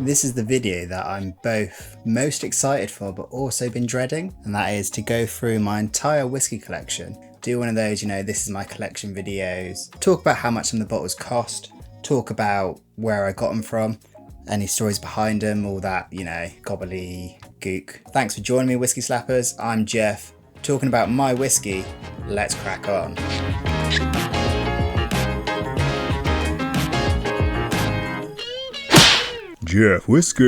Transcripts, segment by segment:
This is the video that I'm both most excited for but also been dreading, and that is to go through my entire whiskey collection. Do one of those, this is my collection videos, talk about how much some of the bottles cost, talk about where I got them from, any stories behind them, all that, gobbledygook. Thanks for joining me, Whiskey Slappers. I'm Jeff, talking about my whiskey. Let's crack on. Jeff Whiskey.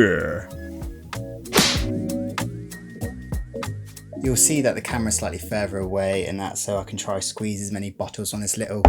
You'll see that the camera's slightly further away, and that's so I can try squeeze as many bottles on this little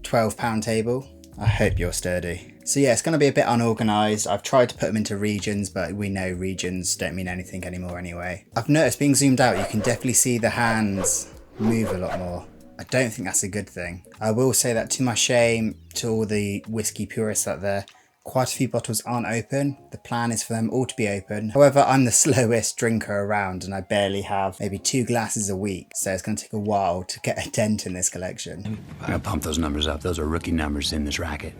12-pound table. I hope you're sturdy. So yeah, it's going to be a bit unorganised. I've tried to put them into regions, but we know regions don't mean anything anymore anyway. I've noticed being zoomed out, you can definitely see the hands move a lot more. I don't think that's a good thing. I will say that to my shame, to all the whiskey purists out there, quite a few bottles aren't open. The plan is for them all to be open. However, I'm the slowest drinker around and I barely have maybe 2 glasses a week. So it's going to take a while to get a dent in this collection. I'm gonna pump those numbers up. Those are rookie numbers in this racket.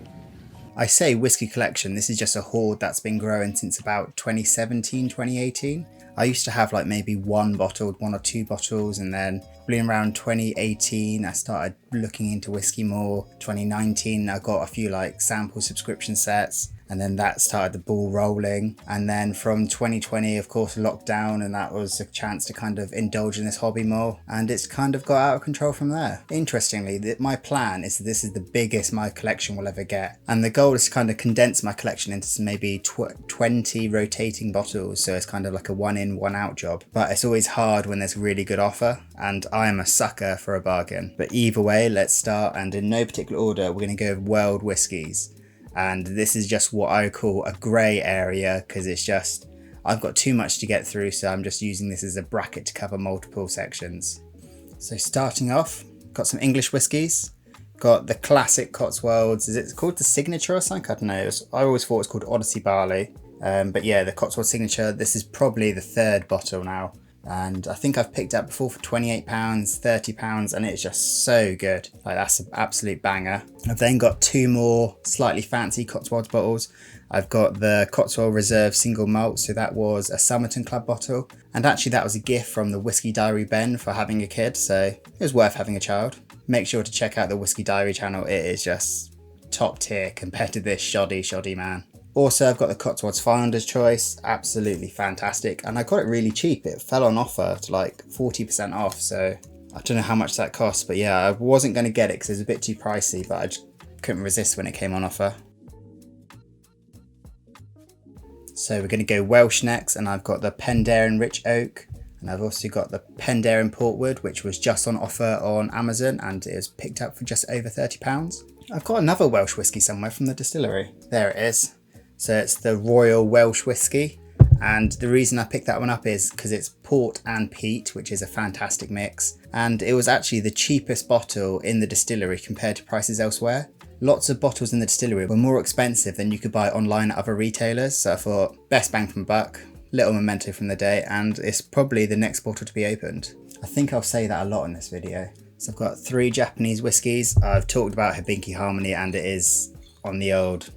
I say whiskey collection, this is just a hoard that's been growing since about 2017, 2018. I used to have like maybe one or two bottles, and then probably around 2018 I started looking into whiskey more. 2019 I got a few like sample subscription sets, and then that started the ball rolling. And then from 2020, of course, lockdown, and that was a chance to kind of indulge in this hobby more, and it's kind of got out of control from there. Interestingly, my plan is that this is the biggest my collection will ever get, and the goal is to kind of condense my collection into some maybe 20 rotating bottles, so it's kind of like a one in one out job. But it's always hard when there's a really good offer, and I am a sucker for a bargain. But either way, let's start, and in no particular order, we're going to go with world whiskies. And this is just what I call a grey area, because it's just, I've got too much to get through, so I'm just using this as a bracket to cover multiple sections. So starting off, got some English whiskies. Got the classic Cotswolds. Is it called the Signature or something? I don't know. I always thought it was called Odyssey Barley. But yeah, the Cotswold Signature. This is probably the 3rd bottle now. And I think I've picked up before for £28, £30, and it's just so good. Like, that's an absolute banger. I've then got 2 more slightly fancy Cotswolds bottles. I've got the Cotswold Reserve single malt, so that was a Somerton Club bottle, and actually that was a gift from the Whiskey Diary Ben for having a kid, so it was worth having a child. Make sure to check out the Whiskey Diary channel. It is just top tier compared to this shoddy man. Also, I've got the Cotswolds Founder's Choice, absolutely fantastic, and I got it really cheap. It fell on offer to like 40% off, so I don't know how much that cost, but yeah, I wasn't going to get it because it was a bit too pricey, but I just couldn't resist when it came on offer. So we're going to go Welsh next, and I've got the Penderyn Rich Oak, and I've also got the Penderyn Portwood, which was just on offer on Amazon, and it was picked up for just over £30. I've got another Welsh whiskey somewhere from the distillery. There it is. So it's the Royal Welsh Whiskey, and the reason I picked that one up is because it's port and peat, which is a fantastic mix, and it was actually the cheapest bottle in the distillery compared to prices elsewhere. Lots of bottles in the distillery were more expensive than you could buy online at other retailers, so I thought best bang from buck, little memento from the day, and it's probably the next bottle to be opened. I think I'll say that a lot in this video. So I've got 3 Japanese whiskies. I've talked about Hibiki Harmony, and it is on the old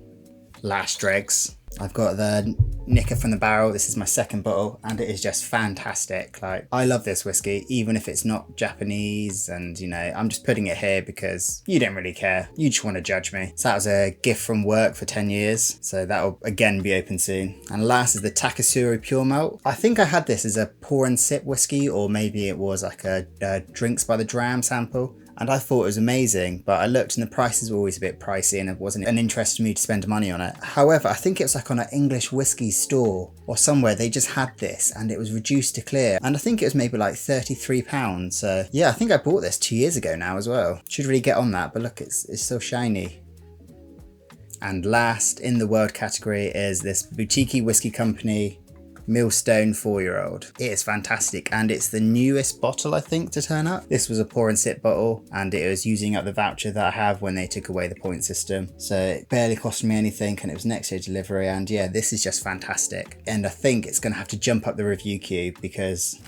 last dregs. I've got the Nicker from the Barrel. This is my 2nd bottle, and it is just fantastic. Like, I love this whiskey, even if it's not Japanese, and I'm just putting it here because you don't really care. You just want to judge me. So that was a gift from work for 10 years, so that'll again be open soon. And last is the Takasuru Pure Malt. I think I had this as a pour and sip whiskey, or maybe it was like a drinks by the dram sample. And I thought it was amazing, but I looked and the prices were always a bit pricey, and it wasn't an interest to me to spend money on it. However, I think it was like on an English whiskey store or somewhere, they just had this and it was reduced to clear. And I think it was maybe like £33. So yeah, I think I bought this 2 years ago now as well. Should really get on that, but look, it's so shiny. And last in the world category is this boutique whiskey company, Millstone 4-year-old. It is fantastic, and it's the newest bottle I think to turn up. This was a pour and sip bottle, and it was using up the voucher that I have when they took away the point system, so it barely cost me anything, and it was next day delivery. And yeah, this is just fantastic, and I think it's going to have to jump up the review queue because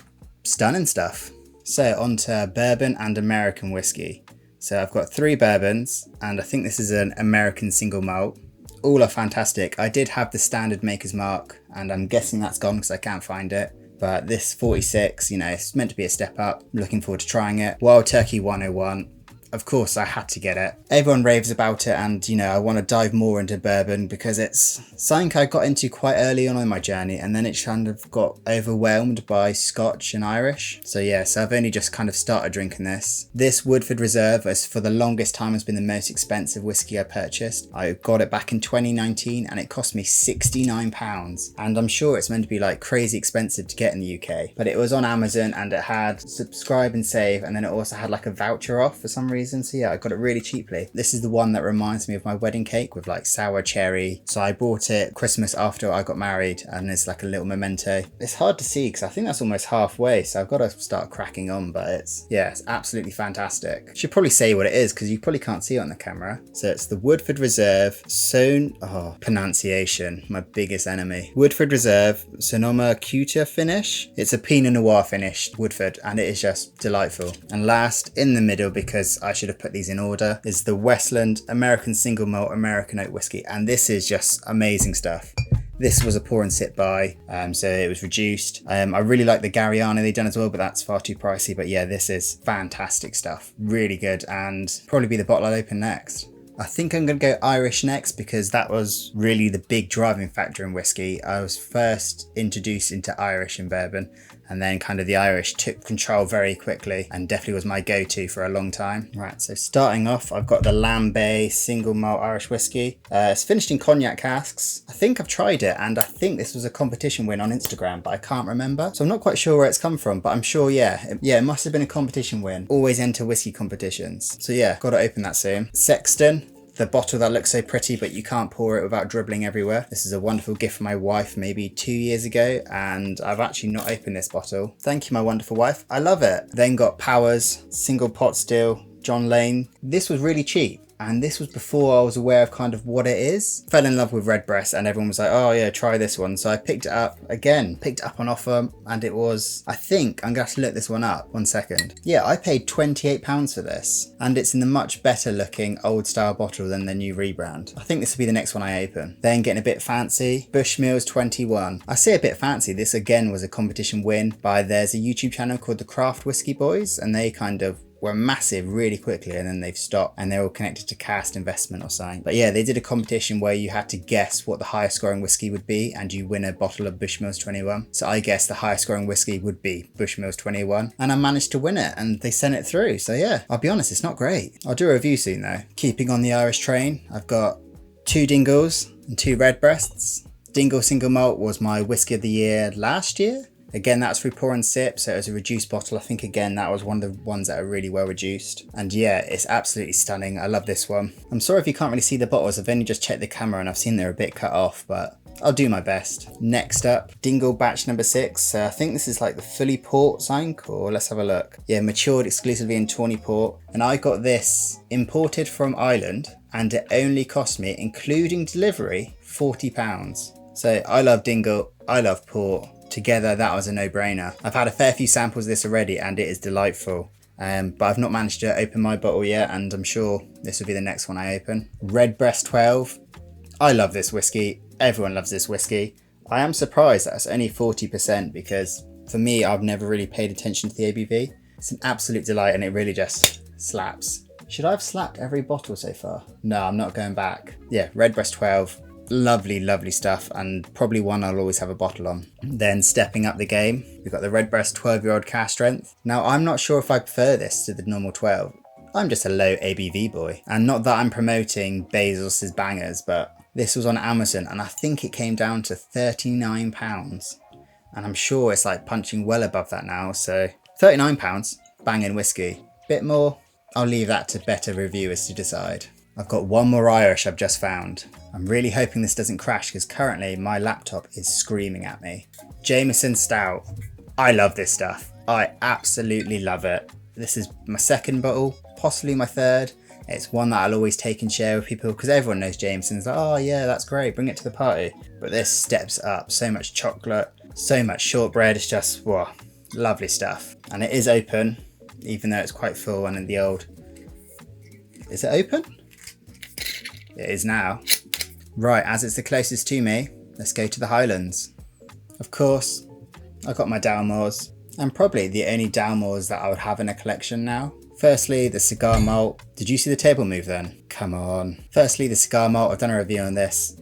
stunning stuff. So on to Bourbon and American whiskey. So I've got 3 bourbons, and I think this is an American single malt. All are fantastic. I did have the standard Maker's Mark, and I'm guessing that's gone because I can't find it. But this 46, you know, it's meant to be a step up. Looking forward to trying it. Wild Turkey 101. Of course, I had to get it. Everyone raves about it, and you know, I want to dive more into bourbon because it's something I got into quite early on in my journey, and then it kind of got overwhelmed by Scotch and Irish. So yeah, so I've only just kind of started drinking this. This Woodford Reserve has for the longest time has been the most expensive whiskey I purchased. I got it back in 2019 and it cost me £69, and I'm sure it's meant to be like crazy expensive to get in the UK, but it was on Amazon and it had subscribe and save, and then it also had like a voucher off for some reason. So yeah, I got it really cheaply. This is the one that reminds me of my wedding cake with like sour cherry. So I bought it Christmas after I got married, and it's like a little memento. It's hard to see because I think that's almost halfway, so I've got to start cracking on, but it's absolutely fantastic. Should probably say what it is because you probably can't see it on the camera. So it's the Woodford Reserve pronunciation, my biggest enemy. Woodford Reserve Sonoma Cuta finish. It's a Pinot Noir finished Woodford, and it is just delightful. And last in the middle, because I should have put these in order, is the Lowland American single malt American oak whiskey, and this is just amazing stuff. This was a pour and sip buy, so it was reduced. I really like the Gariana they've done as well, but that's far too pricey. But yeah, this is fantastic stuff, really good, and probably be the bottle I'll open next. I think I'm going to go Irish next because that was really the big driving factor in whiskey. I was first introduced into Irish in bourbon, and then kind of the Irish took control very quickly and definitely was my go-to for a long time. Right, so starting off, I've got the Lambay single malt Irish whiskey. It's finished in cognac casks. I think I've tried it, and I think this was a competition win on Instagram, but I can't remember. So I'm not quite sure where it's come from, but I'm sure, it must have been a competition win. Always enter whiskey competitions. So yeah, got to open that soon. Sexton. The bottle that looks so pretty, but you can't pour it without dribbling everywhere. This is a wonderful gift from my wife maybe 2 years ago, and I've actually not opened this bottle. Thank you, my wonderful wife. I love it. Then got Powers, single pot still, John Lane. This was really cheap, and this was before I was aware of kind of what it is. Fell in love with Redbreast, and everyone was like, oh yeah, try this one. So I picked it up on offer, and it was, I think, I'm gonna have to look this one up, 1 second. Yeah, I paid £28 for this, and it's in the much better looking old style bottle than the new rebrand. I think this will be the next one I open. Then getting a bit fancy, Bushmills 21. I say a bit fancy, this again was a competition win by, there's a YouTube channel called the Craft Whiskey Boys, and they kind of were massive really quickly, and then they've stopped, and they're all connected to Cast Investment or something. But yeah, they did a competition where you had to guess what the highest scoring whiskey would be, and you win a bottle of Bushmills 21. So I guess the highest scoring whiskey would be Bushmills 21, and I managed to win it, and they sent it through. So yeah, I'll be honest, it's not great. I'll do a review soon though. Keeping on the Irish train, I've got 2 Dingles and 2 Redbreasts. Dingle single malt was my whiskey of the year last year. Again, that's through pour and sip, so it was a reduced bottle. I think again that was one of the ones that are really well reduced, and yeah, it's absolutely stunning. I love this one. I'm sorry if you can't really see the bottles, I've only just checked the camera and I've seen they're a bit cut off, but I'll do my best. Next up, Dingle batch number 6. I think this is like the fully port Sank, or let's have a look. Yeah, matured exclusively in tawny port, and I got this imported from Ireland, and it only cost me, including delivery, £40. So I love Dingle, I love port. Together, that was a no-brainer. I've had a fair few samples of this already, and it is delightful. But I've not managed to open my bottle yet, and I'm sure this will be the next one I open. Redbreast 12. I love this whiskey. Everyone loves this whiskey. I am surprised that it's only 40% because for me, I've never really paid attention to the ABV. It's an absolute delight, and it really just slaps. Should I have slapped every bottle so far? No, I'm not going back. Yeah, Redbreast 12. Lovely, lovely stuff, and probably one I'll always have a bottle on. Then stepping up the game, we've got the Redbreast 12-year-old cask strength. Now, I'm not sure if I prefer this to the normal 12. I'm just a low ABV boy. And not that I'm promoting Basil's bangers, but this was on Amazon, and I think it came down to £39. And I'm sure it's like punching well above that now, so £39, banging whiskey. Bit more, I'll leave that to better reviewers to decide. I've got one more Irish I've just found. I'm really hoping this doesn't crash because currently my laptop is screaming at me. Jameson Stout. I love this stuff. I absolutely love it. This is my second bottle, possibly my third. It's one that I'll always take and share with people because everyone knows Jameson's like, oh yeah, that's great, bring it to the party. But this steps up, so much chocolate, so much shortbread, it's just, wow, lovely stuff. And it is open, even though it's quite full and in the old. Is it open? It is now. Right, as it's the closest to me, let's go to the Highlands. Of course, I've got my Dalmores, and probably the only Dalmores that I would have in a collection now. Firstly, the cigar malt. Did you see the table move then? Come on. Firstly, the cigar malt. I've done a review on this.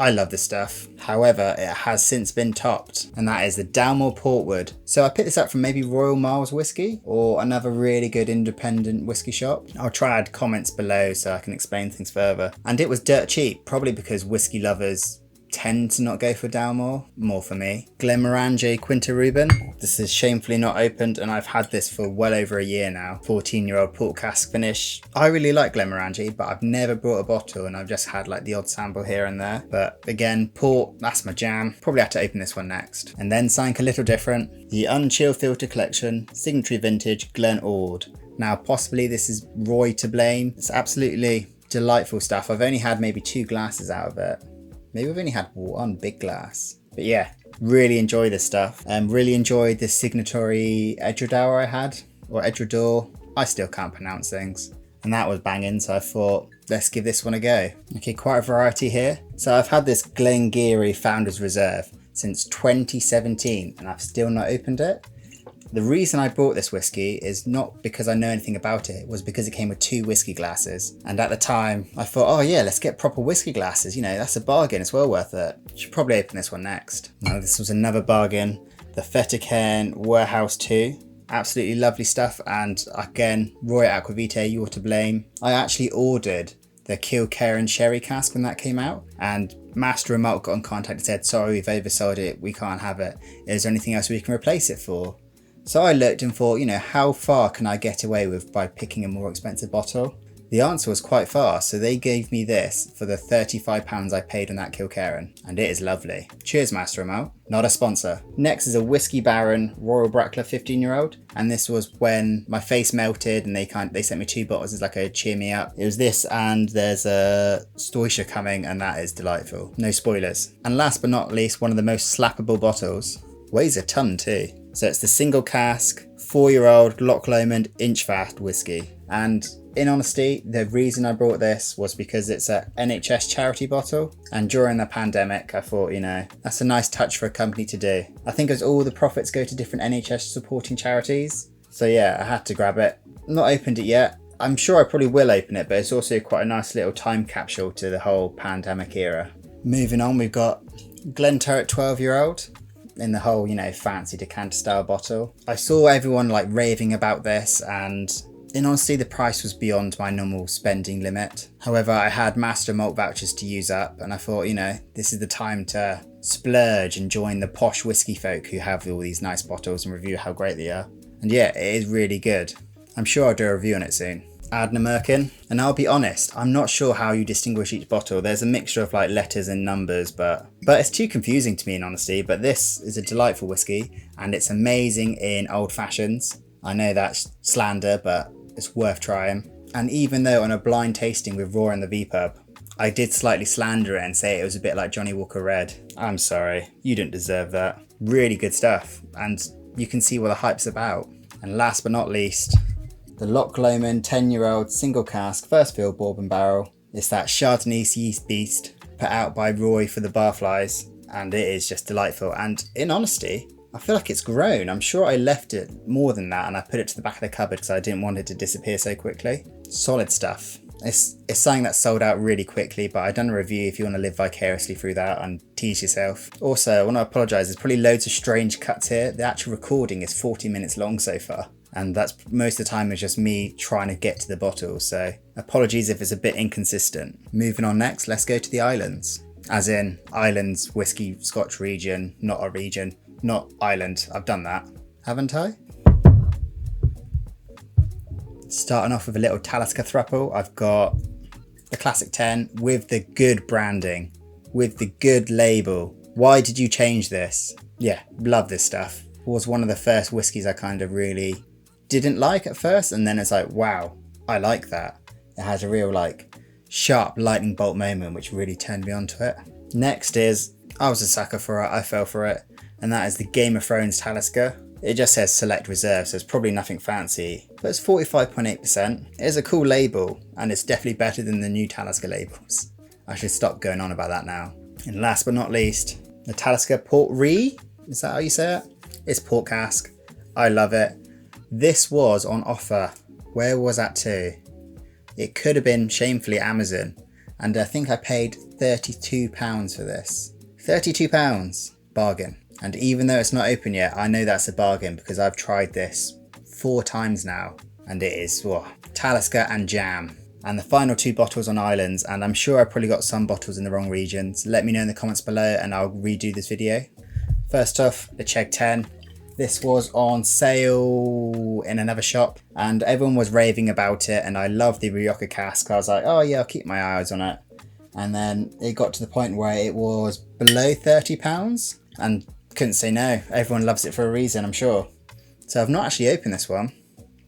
I love this stuff. However, it has since been topped, and that is the Dalmore Portwood. So I picked this up from maybe Royal Miles Whiskey or another really good independent whiskey shop. I'll try to add comments below so I can explain things further. And it was dirt cheap, probably because whiskey lovers tend to not go for Dalmore, more for me. Glenmorangie Quinta Reuben. This is shamefully not opened, and I've had this for well over a year now. 14-year-old port cask finish. I really like Glenmorangie, but I've never brought a bottle, and I've just had like the odd sample here and there. But again, port, that's my jam. Probably have to open this one next. And then something a little different. The Unchill Filter Collection, Signatory Vintage Glen Ord. Now, possibly this is Roy to blame. It's absolutely delightful stuff. I've only had maybe 2 glasses out of it. Maybe I've only had 1 big glass. But yeah, really enjoy this stuff. Really enjoyed the signatory Edredauer I had, or Edredor. I still can't pronounce things. And that was banging, so I thought, let's give this one a go. Okay, quite a variety here. So I've had this Glengarry Founders Reserve since 2017, and I've still not opened it. The reason I bought this whiskey is not because I know anything about it, was because it came with 2 whiskey glasses. And at the time I thought, oh yeah, let's get proper whiskey glasses. You know, that's a bargain, it's well worth it. Should probably open this one next. Now this was another bargain. The Fettercairn Warehouse 2. Absolutely lovely stuff. And again, Roy Aquavitae, you're to blame. I actually ordered the Kilkerran sherry cask when that came out, and Master and Malt got in contact and said, sorry, we've oversold it, we can't have it. Is there anything else we can replace it for? So I looked and thought, you know, how far can I get away with by picking a more expensive bottle? The answer was quite far, so they gave me this for the £35 I paid on that Kilkerran, and it is lovely. Cheers, Master Malt. Not a sponsor. Next is a Whiskey Baron Royal Brackler 15-year-old, and this was when my face melted and they sent me 2 bottles as like a cheer me up. It was this, and there's a Stoischer coming, and that is delightful. No spoilers. And last but not least, one of the most slappable bottles. Weighs a ton too. So it's the single cask, 4-year-old Loch Lomond Inchfast whiskey. And in honesty, the reason I brought this was because it's a NHS charity bottle. And during the pandemic, I thought, you know, that's a nice touch for a company to do. I think as all the profits go to different NHS supporting charities. So yeah, I had to grab it. Not opened it yet. I'm sure I probably will open it, but it's also quite a nice little time capsule to the whole pandemic era. Moving on, we've got Glenturret 12-year-old. In the whole, you know, fancy decanter style bottle. I saw everyone like raving about this, and in honesty the price was beyond my normal spending limit. However, I had Master Malt vouchers to use up, and I thought, you know, this is the time to splurge and join the posh whiskey folk who have all these nice bottles and review how great they are. And yeah, it is really good. I'm sure I'll do a review on it soon. Add American, and I'll be honest, I'm not sure how you distinguish each bottle. There's a mixture of like letters and numbers, but it's too confusing to me in honesty. But this is a delightful whiskey, and it's amazing in old fashions. I know that's slander, but it's worth trying. And even though on a blind tasting with Raw and the V-Pub, I did slightly slander it and say it was a bit like Johnny Walker Red. I'm sorry, you didn't deserve that. Really good stuff, and you can see what the hype's about. And last but not least, the Loch Lomond 10-year-old single cask first fill bourbon barrel. It's that Chardonnay yeast beast put out by Roy for the barflies, and it is just delightful. And in honesty, I feel like it's grown. I'm sure I left it more than that and I put it to the back of the cupboard because I didn't want it to disappear so quickly. Solid stuff. It's something that sold out really quickly, but I've done a review if you want to live vicariously through that and tease yourself. Also, I want to apologise, there's probably loads of strange cuts here. The actual recording is 40 minutes long so far, and that's most of the time is just me trying to get to the bottle, so apologies if it's a bit inconsistent. Moving on next, let's go to the islands. As in, islands, Whisky Scotch region, not a region, not island. I've done that, haven't I? Starting off with a little Talisker thruple, I've got the Classic 10 with the good branding, with the good label. Why did you change this? Yeah, love this stuff. It was one of the first whiskies I kind of really didn't like at first, and then it's like, wow, I like that. It has a real like sharp lightning bolt moment which really turned me onto it. Next is, I was a sucker for it, I fell for it, and that is the Game of Thrones Talisker. It just says select reserve, so it's probably nothing fancy, but it's 45.8%. It is a cool label, and it's definitely better than the new Talisker labels. I should stop going on about that now. And last but not least, the Talisker Port Ree. Is that how you say it? It's port cask. I love it. This was on offer. Where was that to? It could have been shamefully Amazon. And I think I paid £32 for this. £32. Bargain. And even though it's not open yet, I know that's a bargain because I've tried this 4 times now. And it is Talisker and jam. And the final 2 bottles on islands, and I'm sure I probably got some bottles in the wrong regions. Let me know in the comments below and I'll redo this video. First off, the Chegg 10. This was on sale in another shop and everyone was raving about it, and I love the Rioja cask. I was like, oh yeah, I'll keep my eyes on it. And then it got to the point where it was below £30 and couldn't say no. Everyone loves it for a reason, I'm sure. So I've not actually opened this one.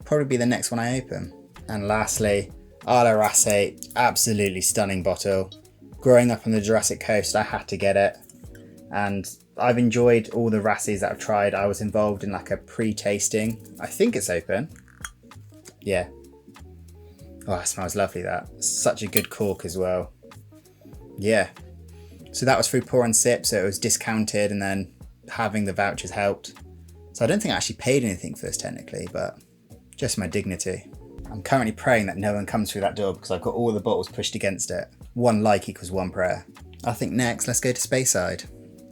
Probably be the next one I open. And lastly, Islay Race, absolutely stunning bottle. Growing up on the Jurassic Coast, I had to get it. And I've enjoyed all the Races that I've tried. I was involved in like a pre-tasting. I think it's open. Yeah. Oh, it smells lovely, that. Such a good cork as well. Yeah. So that was through Pour and Sip, so it was discounted, and then having the vouchers helped. So I don't think I actually paid anything for this technically, but just my dignity. I'm currently praying that no one comes through that door because I've got all the bottles pushed against it. 1 like equals 1 prayer. I think next, let's go to Speyside.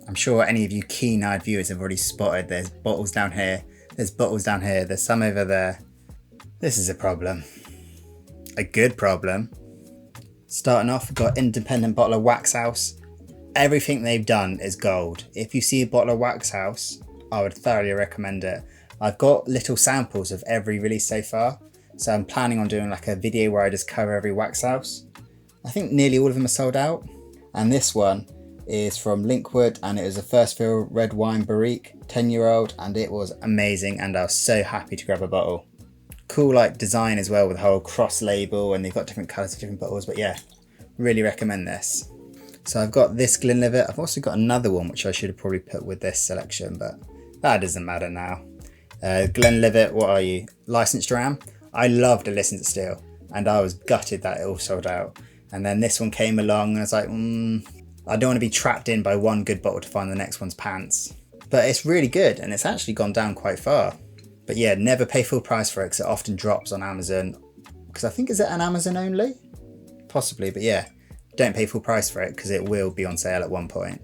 I'm sure any of you keen-eyed viewers have already spotted there's bottles down here, there's bottles down here, there's some over there. This is a problem. A good problem. Starting off, we've got independent bottle of Wax House. Everything they've done is gold. If you see a bottle of Wax House, I would thoroughly recommend it. I've got little samples of every release so far, so I'm planning on doing like a video where I just cover every Wax House. I think nearly all of them are sold out. And this one is from Linkwood, and it was a first fill red wine barrique, 10-year-old, and it was amazing, and I was so happy to grab a bottle. Cool like design as well with the whole cross label, and they've got different colours for different bottles, but yeah, really recommend this. So I've got this Glenlivet. I've also got another one which I should have probably put with this selection, but that doesn't matter now. Glenlivet, what are you? Licensed Dram. I loved A Listen to Steel, and I was gutted that it all sold out. And then this one came along and I was like, I don't want to be trapped in by one good bottle to find the next one's pants. But it's really good, and it's actually gone down quite far. But yeah, never pay full price for it because it often drops on Amazon. Because I think, is it an Amazon only? Possibly, but yeah, don't pay full price for it because it will be on sale at one point.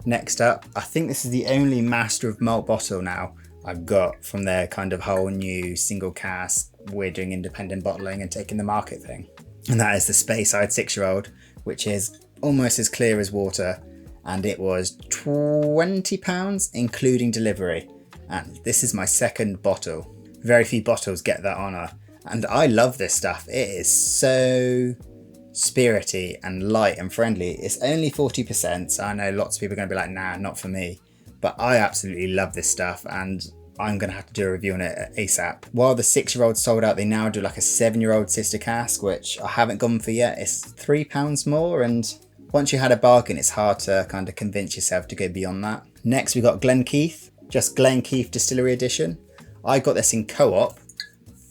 Next up, I think this is the only Master of Malt bottle now I've got from their kind of whole new single cask, we're doing independent bottling and taking the market thing. And that is the Speyside 6-year-old, which is almost as clear as water, and it was £20 including delivery, and this is my second bottle. Very few bottles get that honour, and I love this stuff. It is so spirity and light and friendly. It's only 40%, so I know lots of people are going to be like, nah, not for me, but I absolutely love this stuff, and I'm going to have to do a review on it ASAP. While the 6-year-old sold out, they now do like a 7-year-old sister cask, which I haven't gone for yet. It's £3 more, and once you had a bargain, it's hard to kind of convince yourself to go beyond that. Next, we got Glenkeith, just Glenkeith Distillery Edition. I got this in co-op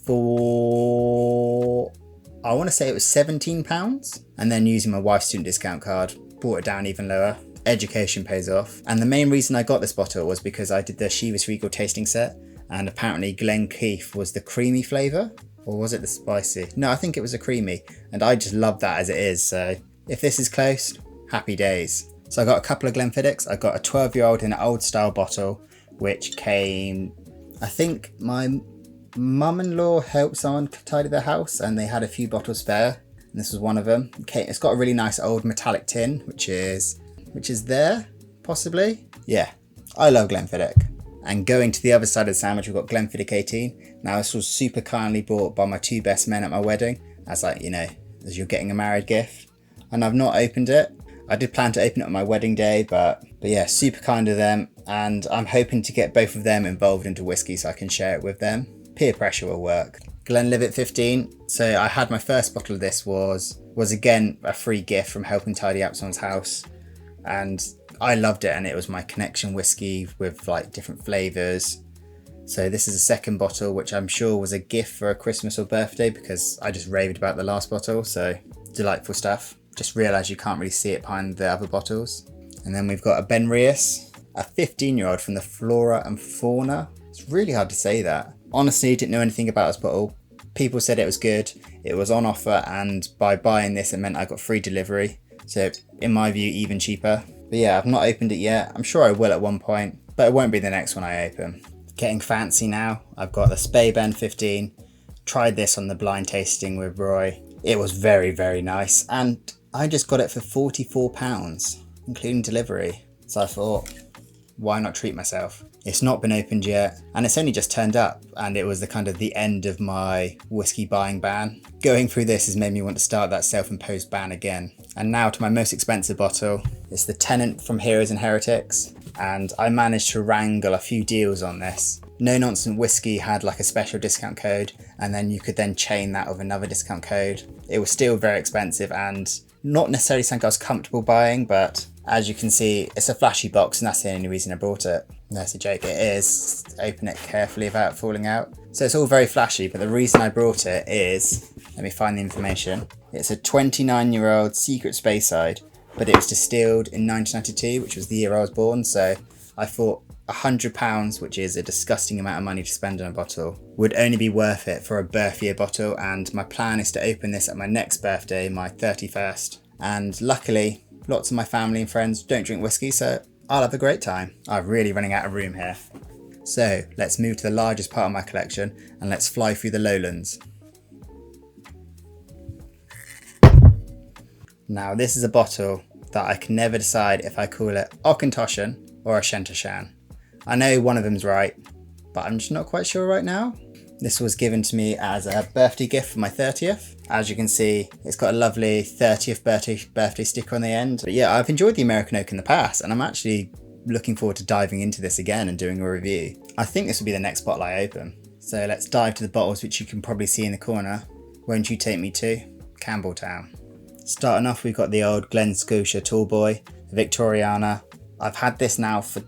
for, I want to say it was £17, and then using my wife's student discount card, brought it down even lower. Education pays off. And the main reason I got this bottle was because I did the Chivas Regal tasting set, and apparently Glenkeith was the creamy flavour, or was it the spicy? No, I think it was a creamy, and I just love that as it is, so if this is close, happy days. So I got a couple of Glenfiddicks. I got a 12-year-old in an old style bottle, which came, I think my mum-in-law helped someone tidy their house and they had a few bottles spare, and this was one of them. Okay, it's got a really nice old metallic tin, which is there, possibly. Yeah, I love Glenfiddich. And going to the other side of the sandwich, we've got Glenfiddich 18. Now, this was super kindly bought by my 2 best men at my wedding. As like, you know, as you're getting a married gift. And I've not opened it. I did plan to open it on my wedding day, but yeah, super kind of them. And I'm hoping to get both of them involved into whiskey so I can share it with them. Peer pressure will work. Glenlivet 15. So I had my first bottle of this was again a free gift from helping tidy up someone's house. And I loved it, and it was my connection whiskey with like different flavours. So this is a second bottle, which I'm sure was a gift for a Christmas or birthday because I just raved about the last bottle, so delightful stuff. Just realised you can't really see it behind the other bottles. And then we've got a Benrius, a 15-year-old from the Flora and Fauna. It's really hard to say that. Honestly, didn't know anything about this bottle. People said it was good, it was on offer, and by buying this it meant I got free delivery. So in my view, even cheaper. But yeah, I've not opened it yet. I'm sure I will at one point, but it won't be the next one I open. Getting fancy now. I've got the Speyside 15. Tried this on the blind tasting with Roy. It was very, very nice. And I just got it for £44, including delivery. So I thought, why not treat myself? It's not been opened yet, and it's only just turned up, and it was the end of my whiskey buying ban. Going through this has made me want to start that self-imposed ban again. And now to my most expensive bottle. It's the Tenant from Heroes and Heretics, and I managed to wrangle a few deals on this. No Nonsense Whiskey had like a special discount code, and then you could then chain that with another discount code. It was still very expensive and not necessarily something I was comfortable buying, but as you can see, it's a flashy box and that's the only reason I bought it. That's a joke, it is. Open it carefully without falling out. So it's all very flashy, but the reason I brought it is, let me find the information. It's a 29-year-old secret Speyside, but it was distilled in 1992, which was the year I was born. So I thought £100, which is a disgusting amount of money to spend on a bottle, would only be worth it for a birth year bottle. And my plan is to open this at my next birthday, my 31st. And luckily, lots of my family and friends don't drink whiskey, so I'll have a great time. I'm really running out of room here. So let's move to the largest part of my collection and let's fly through the Lowlands. Now this is a bottle that I can never decide if I call it Auchentoshan or a Shentashan. I know one of them's right, but I'm just not quite sure right now. This was given to me as a birthday gift for my 30th. As you can see, it's got a lovely 30th birthday sticker on the end. But yeah, I've enjoyed the American Oak in the past, and I'm actually looking forward to diving into this again and doing a review. I think this will be the next bottle I open. So let's dive to the bottles, which you can probably see in the corner. Won't you take me to Campbeltown? Starting off, we've got the old Glen Scotia Tallboy, Victoriana. I've had this now for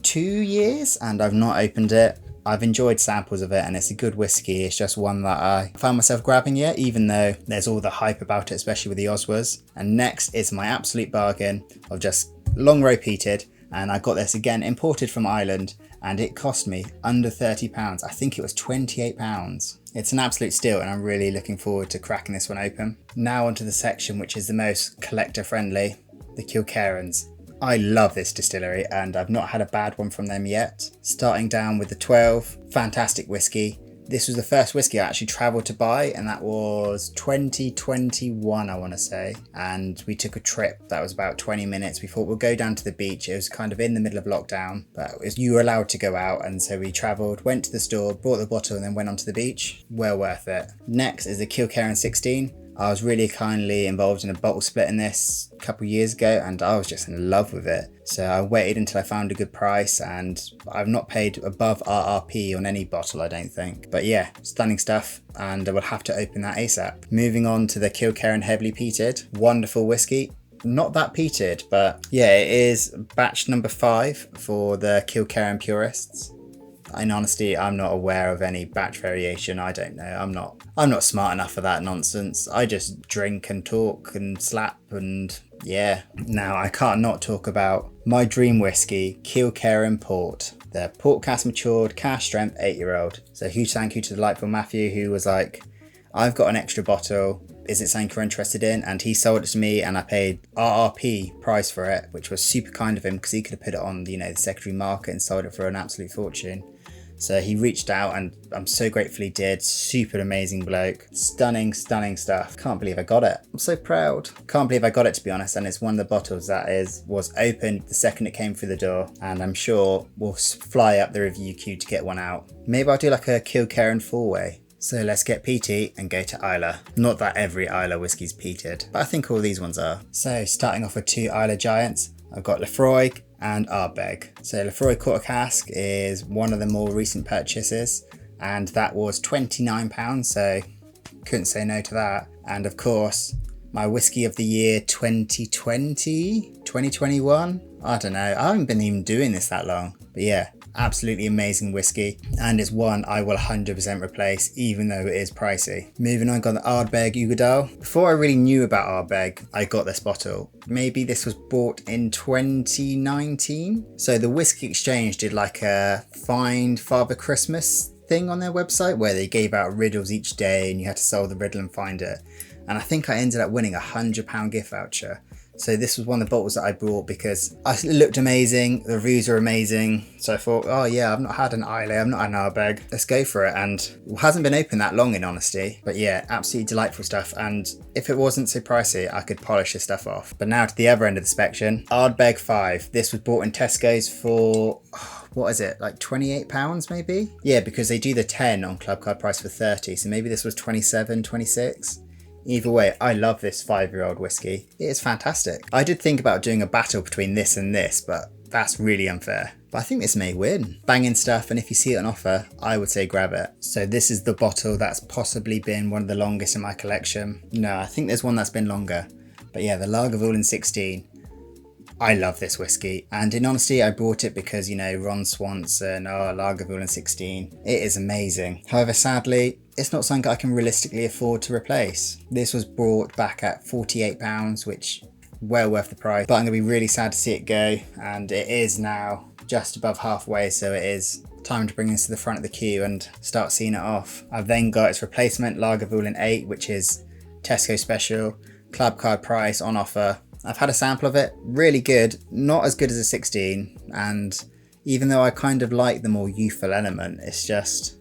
2 years and I've not opened it. I've enjoyed samples of it and it's a good whiskey. It's just one that I found myself grabbing yet, even though there's all the hype about it, especially with the Oswas. And next is my absolute bargain of just long row peated. And I got this again imported from Ireland and it cost me under £30. I think it was £28. It's an absolute steal and I'm really looking forward to cracking this one open. Now onto the section which is the most collector friendly, the Kilkerrans. I love this distillery and I've not had a bad one from them yet. Starting down with the 12, fantastic whiskey. This was the first whiskey I actually travelled to buy and that was 2021 I want to say. And we took a trip that was about 20 minutes. We thought we'll go down to the beach. It was kind of in the middle of lockdown, but you were allowed to go out, and so we travelled, went to the store, bought the bottle and then went onto the beach. Well worth it. Next is the Kilkerran 16. I was really kindly involved in a bottle split in this a couple of years ago and I was just in love with it. So I waited until I found a good price and I've not paid above RRP on any bottle, I don't think. But yeah, stunning stuff and I will have to open that ASAP. Moving on to the Kilkerran Heavily Peated. Wonderful whiskey. Not that peated, but yeah, it is batch number 5 for the Kilkerran purists. In honesty, I'm not aware of any batch variation. I don't know. I'm not smart enough for that nonsense. I just drink and talk and slap and yeah. Now I can't not talk about my dream whiskey, Kilkerran Port. The port cask matured, cask strength 8-year-old. So huge thank you to the delightful Matthew who was like, I've got an extra bottle. Is it something you're interested in? And he sold it to me and I paid RRP price for it, which was super kind of him because he could have put it on, the secondary market and sold it for an absolute fortune. So he reached out and I'm so grateful he did. Super amazing bloke. Stunning, stunning stuff. Can't believe I got it. I'm so proud. Can't believe I got it, to be honest. And it's one of the bottles that was opened the second it came through the door. And I'm sure we'll fly up the review queue to get one out. Maybe I'll do like a Kilkerran 4-way. So let's get peaty and go to Islay. Not that every Islay whiskey's peated, but I think all these ones are. So starting off with 2 Islay giants, I've got Lefroy and Ardbeg. So Lefroy Quarter Cask is one of the more recent purchases and that was £29, so couldn't say no to that. And of course, my whiskey of the year 2021, I don't know, I haven't been even doing this that long. But yeah, absolutely amazing whiskey, and it's one I will 100% replace even though it is pricey. Moving on, got the Ardbeg Uigeadail. Before I really knew about Ardbeg, I got this bottle. Maybe this was bought in 2019. So the Whisky Exchange did like a Find Father Christmas thing on their website where they gave out riddles each day and you had to solve the riddle and find it. And I think I ended up winning a £100 gift voucher. So this was one of the bottles that I bought because it looked amazing, the reviews are amazing. So I thought, oh yeah, I've not had an Islay, I've not had an Ardbeg, let's go for it. And it hasn't been open that long in honesty. But yeah, absolutely delightful stuff. And if it wasn't so pricey, I could polish this stuff off. But now to the other end of the spectrum, Ardbeg 5. This was bought in Tesco's for, what is it, like £28 maybe? Yeah, because they do the 10 on club card price for 30. So maybe this was 27, 26. Either way, I love this 5-year-old whiskey. It is fantastic. I did think about doing a battle between this and this, but that's really unfair. But I think this may win. Banging stuff, and if you see it on offer, I would say grab it. So this is the bottle that's possibly been one of the longest in my collection. No, I think there's one that's been longer. But yeah, the Lagavulin 16. I love this whiskey, and in honesty I bought it because, you know, Ron Swanson, Lagavulin 16. It is amazing. However, sadly, it's not something I can realistically afford to replace. This was brought back at £48, which well worth the price, but I'm going to be really sad to see it go, and it is now just above halfway, so it is time to bring this to the front of the queue and start seeing it off. I've then got its replacement, Lagavulin 8, which is Tesco special, club card price on offer. I've had a sample of it, really good, not as good as a 16, and even though I kind of like the more youthful element, it's just,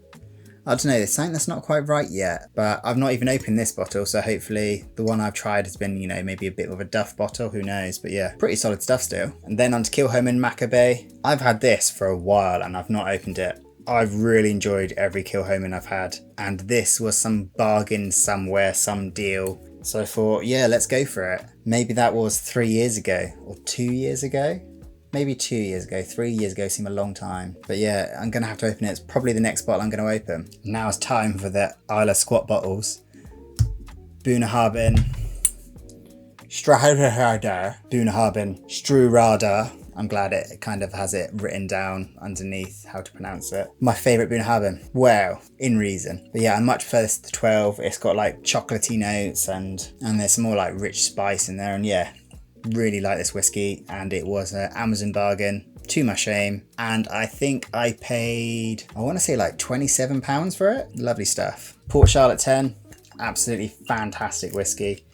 I don't know, there's something that's not quite right yet. But I've not even opened this bottle, so hopefully the one I've tried has been, you know, maybe a bit of a duff bottle, who knows, but yeah, pretty solid stuff still. And then on to Kilkerran Maccabee. I've had this for a while and I've not opened it. I've really enjoyed every Kilkerran I've had, and this was some bargain somewhere, some deal. So I thought, yeah, let's go for it. Maybe that was 3 years ago or 2 years ago. Maybe 2 years ago, 3 years ago seemed a long time. But yeah, I'm going to have to open it. It's probably the next bottle I'm going to open. Now it's time for the Islay squat bottles. Bunnahabhain Strahada. Bunnahabhain Strurada. I'm glad it kind of has it written down underneath how to pronounce it. My favourite Bunnahabhain. Well, in reason. But yeah, I much prefer this to 12. It's got like chocolatey notes and there's some more like rich spice in there. And yeah, really like this whiskey. And it was an Amazon bargain, to my shame. And I think I paid, I want to say like £27 for it. Lovely stuff. Port Charlotte 10, absolutely fantastic whiskey.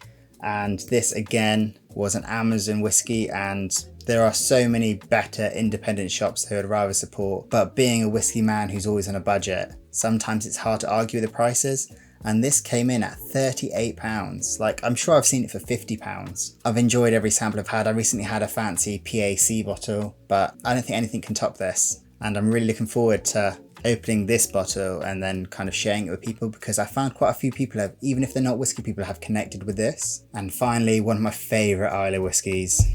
And this again was an Amazon whiskey, and there are so many better independent shops who I'd rather support. But being a whiskey man who's always on a budget, sometimes it's hard to argue with the prices. And this came in at £38. Like, I'm sure I've seen it for £50. I've enjoyed every sample I've had. I recently had a fancy PAC bottle, but I don't think anything can top this. And I'm really looking forward to opening this bottle and then kind of sharing it with people, because I found quite a few people have, even if they're not whiskey people, have connected with this. And finally, one of my favourite Islay whiskies,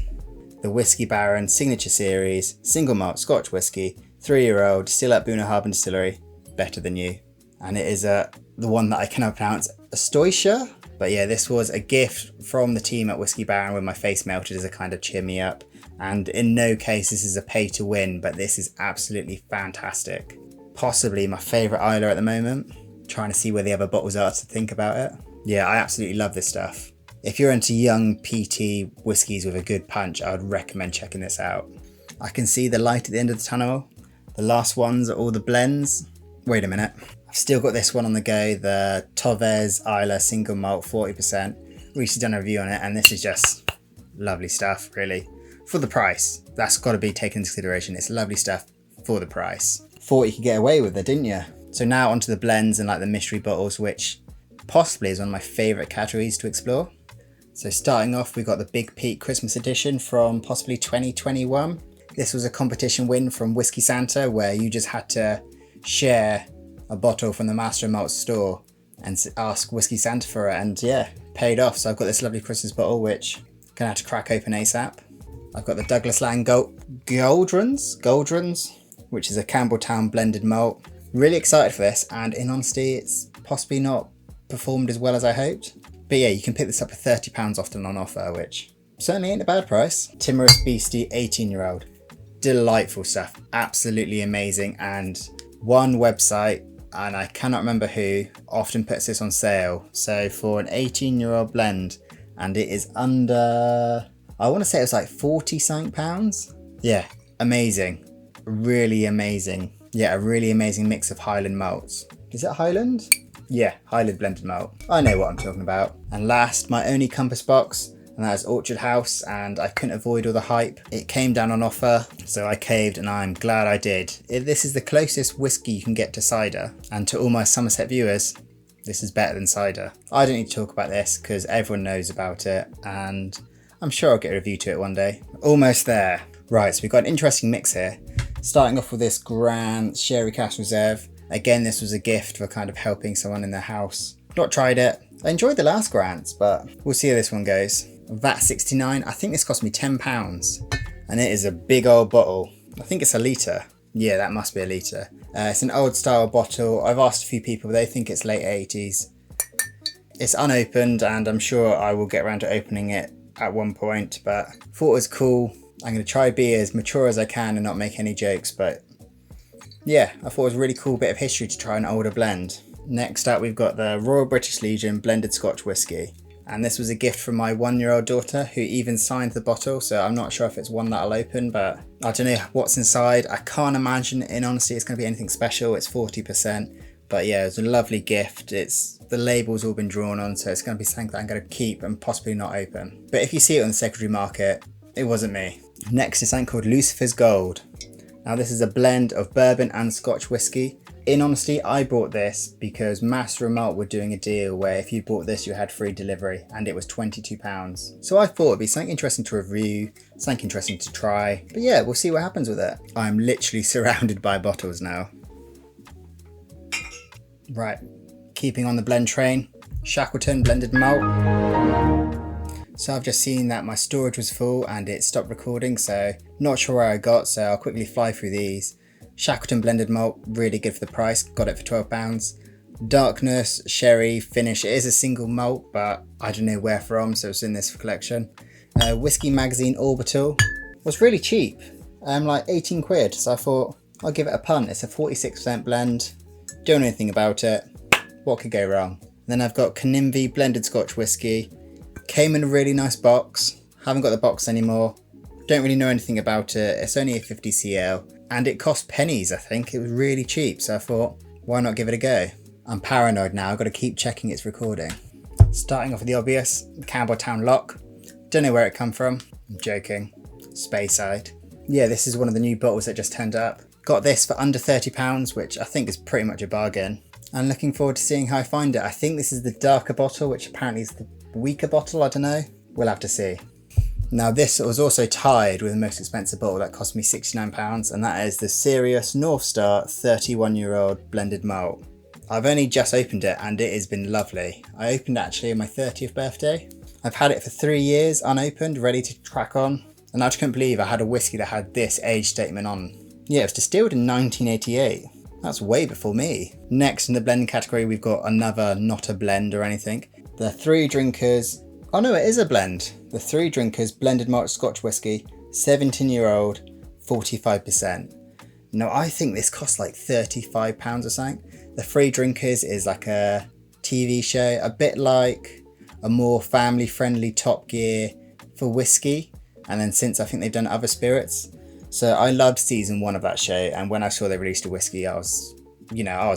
the Whisky Baron Signature Series Single Malt Scotch Whisky, 3-year-old, still at Bunnahabhain Distillery, better than you. And it is the one that I cannot pronounce, Stoisha. But yeah, this was a gift from the team at Whisky Baron when my face melted as a kind of cheer me up. And in no case this is a pay to win, but this is absolutely fantastic. Possibly my favourite Islay at the moment. Trying to see where the other bottles are to think about it. Yeah, I absolutely love this stuff. If you're into young peaty whiskies with a good punch, I would recommend checking this out. I can see the light at the end of the tunnel. The last ones are all the blends. Wait a minute. I've still got this one on the go, the Tovez Islay Single Malt 40%. Recently done a review on it, and this is just lovely stuff, really. For the price, that's got to be taken into consideration. It's lovely stuff for the price. Thought you could get away with it, didn't you? So now onto the blends and like the mystery bottles, which possibly is one of my favourite categories to explore. So starting off, we got the Big Peat Christmas edition from possibly 2021. This was a competition win from Whiskey Santa, where you just had to share a bottle from the Master Malts store and ask Whiskey Santa for it, and yeah, paid off. So I've got this lovely Christmas bottle, which I'm gonna have to crack open ASAP. I've got the Douglas Land Goldrons, which is a Campbeltown blended malt. Really excited for this, and in honesty, it's possibly not performed as well as I hoped. But yeah, you can pick this up for £30 often on offer, which certainly ain't a bad price. Timorous Beastie 18-year-old. Delightful stuff, absolutely amazing. And one website, and I cannot remember who, often puts this on sale. So for an 18-year-old blend, and it is under, I want to say it was like 40 something pounds. Yeah, amazing, really amazing. Yeah, a really amazing mix of Highland malts. Is it Highland? Yeah, Highland blended malt. I know what I'm talking about. And last, my only compass box, and that is Orchard House, and I couldn't avoid all the hype. It came down on offer, so I caved, and I'm glad I did. This is the closest whiskey you can get to cider, and to all my Somerset viewers, this is better than cider. I don't need to talk about this because everyone knows about it, and I'm sure I'll get a review to it one day. Almost there. Right, so we've got an interesting mix here. Starting off with this Grand Sherry Cask Reserve. Again, this was a gift for kind of helping someone in their house. Not tried it. I enjoyed the last Grants, but we'll see how this one goes. VAT 69, I think this cost me £10, and it is a big old bottle. I think it's a litre. Yeah, that must be a litre. It's an old style bottle. I've asked a few people, they think it's late 80s. It's unopened, and I'm sure I will get around to opening it at one point, but thought it was cool. I'm going to try be as mature as I can and not make any jokes, but yeah, I thought it was a really cool bit of history to try an older blend. Next up, we've got the Royal British Legion Blended Scotch Whisky. And this was a gift from my 1-year-old daughter, who even signed the bottle, so I'm not sure if it's one that I'll open, but I don't know what's inside. I can't imagine, in honesty, it's going to be anything special. It's 40%, but yeah, it's a lovely gift. The label's all been drawn on, so it's going to be something that I'm going to keep and possibly not open. But if you see it on the secondary market, it wasn't me. Next is something called Lucifer's Gold. Now this is a blend of bourbon and Scotch whiskey. In honesty, I bought this because Master and Malt were doing a deal where if you bought this, you had free delivery, and it was £22. So I thought it'd be something interesting to review, something interesting to try. But yeah, we'll see what happens with it. I'm literally surrounded by bottles now. Right, keeping on the blend train, Shackleton Blended Malt. So I've just seen that my storage was full and it stopped recording, so not sure where I got, so I'll quickly fly through these. Shackleton Blended Malt, really good for the price, got it for £12. Darkness, sherry, finish, it is a single malt, but I don't know where from, so it's in this collection. Whisky Magazine Orbital was really cheap, like 18 quid, so I thought I'll give it a punt. It's a 46% blend, don't know anything about it, what could go wrong? Then I've got Canimvie Blended Scotch Whisky. Came in a really nice box, haven't got the box anymore, don't really know anything about it, it's only a 50cl, and it cost pennies I think, it was really cheap, so I thought, why not give it a go? I'm paranoid now, I've got to keep checking it's recording. Starting off with the obvious, Campbeltown Lock, don't know where it come from, I'm joking, Speyside. Yeah, this is one of the new bottles that just turned up. Got this for under £30, which I think is pretty much a bargain. I'm looking forward to seeing how I find it. I think this is the darker bottle, which apparently is the weaker bottle, I don't know. We'll have to see. Now this was also tied with the most expensive bottle that cost me £69, and that is the Sirius North Star 31-year-old blended malt. I've only just opened it and it has been lovely. I opened it actually on my 30th birthday. I've had it for 3 years unopened, ready to crack on, and I just couldn't believe I had a whiskey that had this age statement on. Yeah, it was distilled in 1988. That's way before me. Next in the blend category, we've got another, not a blend or anything, the Three Drinkers, oh no, it is a blend. The Three Drinkers Blended Malt Scotch Whisky, 17-year-old, 45%. Now I think this costs like £35 or something. The Three Drinkers is like a TV show, a bit like a more family friendly Top Gear for whiskey. And then since I think they've done other spirits. So I loved season 1 of that show, and when I saw they released a whiskey, I was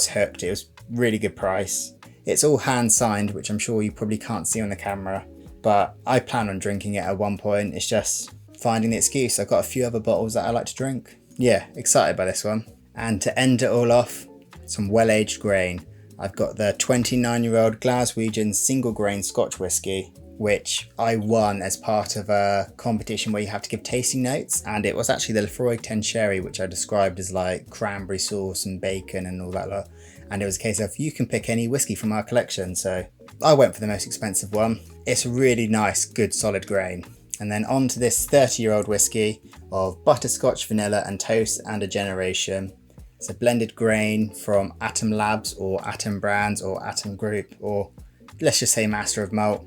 hooked. It was really good price. It's all hand signed, which I'm sure you probably can't see on the camera, but I plan on drinking it at one point. It's just finding the excuse. I've got a few other bottles that I like to drink. Yeah, excited by this one. And to end it all off, some well-aged grain. I've got the 29-year-old Glaswegian single grain Scotch whisky, which I won as part of a competition where you have to give tasting notes, and it was actually the Lefroy 10 Sherry, which I described as like cranberry sauce and bacon and all that lot. And it was a case of you can pick any whiskey from our collection, so I went for the most expensive one. It's a really nice, good, solid grain. And then on to this 30-year-old whiskey of butterscotch, vanilla and toast and a generation. It's a blended grain from Atom Labs or Atom Brands or Atom Group, or let's just say Master of Malt.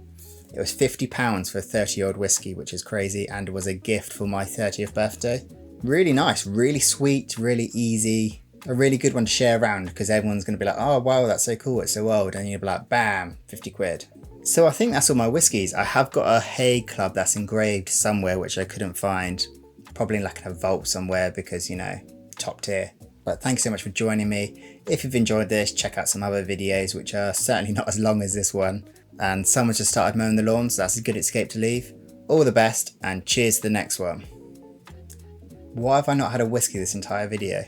It was £50 for a 30-year-old whiskey, which is crazy, and was a gift for my 30th birthday. Really nice, really sweet, really easy. A really good one to share around because everyone's going to be like, oh wow, that's so cool, it's so old. And you'll be like, bam, 50 quid. So I think that's all my whiskies. I have got a Hague Club that's engraved somewhere, which I couldn't find. Probably like in a vault somewhere because, you know, top tier. But thanks so much for joining me. If you've enjoyed this, check out some other videos, which are certainly not as long as this one. And someone's just started mowing the lawn, so that's a good escape to leave. All the best, and cheers to the next one. Why have I not had a whiskey this entire video?